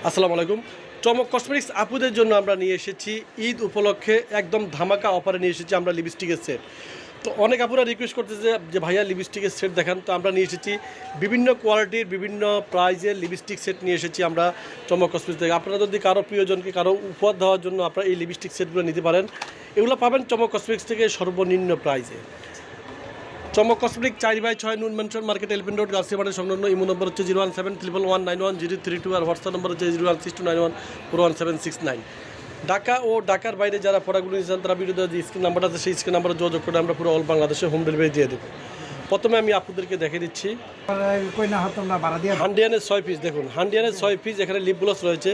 আসসালামু আলাইকুম। চমক কসমেটিক্স আপুদের জন্য আমরা নিয়ে এসেছি ঈদ উপলক্ষে একদম ধামাকা অফারে নিয়ে এসেছি আমরা লিপস্টিকের সেট। তো অনেক আপুরা রিকোয়েস্ট করতেছে যে ভাইয়া লিপস্টিকের সেট দেখান। তো আমরা নিয়ে এসেছি বিভিন্ন কোয়ালিটির বিভিন্ন প্রাইজের লিপস্টিক সেট নিয়ে এসেছি আমরা চমক কসমেটিক্স থেকে। আপনারা যদি কারো প্রিয়জনকে কারো উপহার দেওয়ার জন্য আপনারা এই লিপস্টিক সেটগুলো নিতে পারেন। এগুলো পাবেন চমক কসমেটিক্স থেকে সর্বনিম্ন প্রাইজে। চমক কসমেটিক 4/6 নুন মেনশন মার্কেট এলিফেন্ট রোড গাছিবাড়ি সংলগ্ন। ইমো নম্বর হচ্ছে 01711911032 আর হোয়াটসঅ্যাপ নম্বর হচ্ছে 01629141769। ঢাকা ও ঢাকার বাইরে যারা প্রোডাক্টগুলো নিয়েছেন তারা ভিডিওতে যে স্ক্রিন নাম্বারটা আছে সেই স্ক্রিন নাম্বারে যোগাযোগ করে আমরা পুরো অল বাংলাদেশে হোম ডেলিভারি দিয়ে দেবো। প্রথমে আমি আপনাদেরকে দেখে দিচ্ছি হান্ডিয়ানের 6 পিস। দেখুন হান্ডিয়ানের 6 পিস, এখানে লিপ গ্লস রয়েছে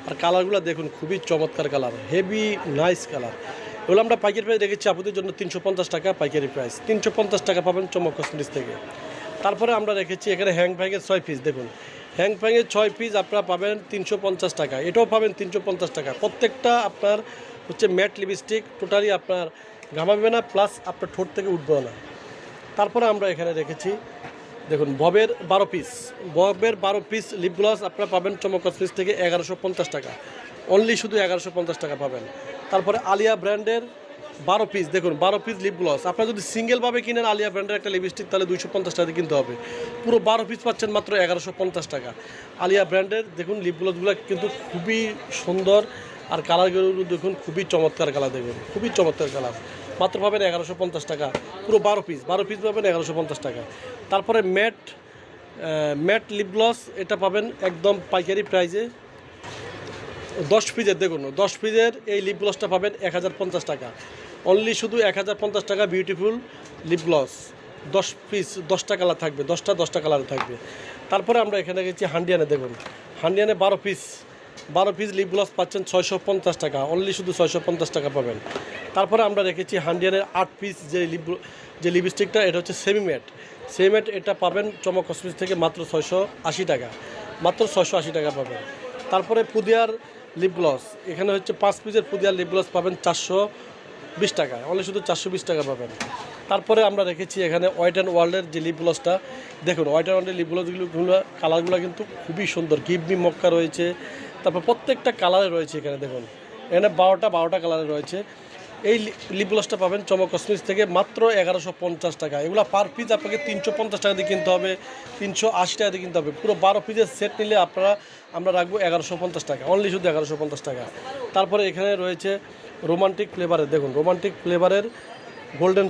আর কালারগুলো দেখুন খুবই চমৎকার কালার, হেভি নাইস কালার। এগুলো আমরা পাইকারি প্রাইস রেখেছি আপনাদের জন্য 350 টাকা পাইকারি প্রাইস। 350 টাকা পাবেন চমক কসমেটিক্স থেকে। তারপরে আমরা রেখেছি এখানে হ্যাং ফ্যাংয়ের 6 পিস। দেখুন হ্যাং ফ্যাংয়ের 6 পিস আপনারা পাবেন 350 টাকা, এটাও পাবেন 350 টাকা। প্রত্যেকটা আপনার হচ্ছে ম্যাট লিপস্টিক, টোটালি আপনার ঘামাবে না, প্লাস আপনার ঠোঁট থেকে উঠবে না। তারপরে আমরা এখানে রেখেছি দেখুন ববের 12 পিস। ববের 12 পিস লিপ গ্লস আপনারা পাবেন চমক কসমেটিক্স থেকে 1150 টাকা, অনলি শুধু 1150 টাকা পাবেন। তারপরে আলিয়া ব্র্যান্ডের 12 পিস। দেখুন 12 পিস লিপ গ্লস আপনারা যদি সিঙ্গেলভাবে কিনেন আলিয়া ব্র্যান্ডের একটা লিপস্টিক তাহলে 250 টাকা কিনতে হবে। পুরো 12 পিস পাচ্ছেন মাত্র 1150 টাকা। আলিয়া ব্র্যান্ডের দেখুন লিপ গ্লসগুলো কিন্তু খুবই সুন্দর আর কালারগুলো দেখুন খুবই চমৎকার কালার, দেখুন খুবই চমৎকার কালার। মাত্র পাবেন 1150 টাকা, পুরো 12 পিস পাবেন 1150 টাকা। তারপরে ম্যাট লিপ গ্লস এটা পাবেন একদম পাইকারি প্রাইজে 10 পিসের। দেখুন 10 পিসের এই লিপ গ্লসটা পাবেন 1050 টাকা, অনলি শুধু 1050 টাকা। বিউটিফুল লিপ গ্লস 10 পিস, 10টা কালার থাকবে, 10টা কালার থাকবে। তারপরে আমরা এখানে গেছি হান্ডিয়ানে। দেখুন হান্ডিয়ানে 12 পিস লিপ গ্লস পাচ্ছেন 650 টাকা, অনলি শুধু 650 টাকা পাবেন। তারপরে আমরা রেখেছি হান্ডিয়ানের 8 পিস যে লিপস্টিকটা, এটা হচ্ছে সেমি ম্যাট। এটা পাবেন চমক কসমেটিক্স থেকে মাত্র 680 টাকা, মাত্র 680 টাকা পাবেন। তারপরে পুদিয়ার লিপ গ্লস, এখানে হচ্ছে 5 পিসের পুদিয়ার লিপ গ্লস পাবেন 420 টাকা, অনলি শুধু 420 টাকা পাবেন। তারপরে আমরা রেখেছি এখানে ওয়াইট অ্যান্ড ওয়ার্ল্ডের যে লিপ গ্লসটা। দেখুন ওয়াইট অ্যান্ড ওয়ার্ল্ডের লিপ গ্লসগুলো কালারগুলো কিন্তু খুবই সুন্দর, গিভ মি মক্কা রয়েছে। তারপর প্রত্যেকটা কালারে রয়েছে, এখানে দেখুন এখানে 12টা কালারে রয়েছে। এই লিপ গ্লসটা পাবেন চমক কসমেটিক্স থেকে মাত্র 1150 টাকা। এগুলো পার পিস আপনাকে 350 টাকা দিয়ে কিনতে হবে, 380 টাকা দিয়ে কিনতে হবে। পুরো 12 পিসের সেট নিলে আমরা রাখবো 1150 টাকা, অনলি শুধু 1150 টাকা। তারপরে এখানে রয়েছে রোমান্টিক ফ্লেভারের। দেখুন রোমান্টিক ফ্লেভারের গোল্ডেন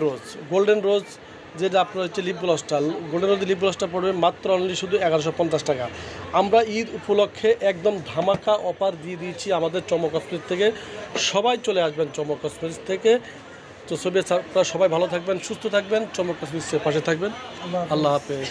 রোজ যেটা আপনার হচ্ছে লিপ গ্লসটা, গোল্ডেন রোজ লিপ গ্লসটা পড়বে মাত্র অনলি শুধু 1150 টাকা। আমরা ঈদ উপলক্ষে একদম ধামাকা অফার দিয়ে দিয়েছি আমাদের চমক কসমেটিক্স থেকে। সবাই চলে আসবেন চমক কসমেটিক্স থেকে। তো সবাই ভালো থাকবেন, সুস্থ থাকবেন, চমক কসমেটিক্সের পাশে থাকবেন। আল্লাহ হাফেজ।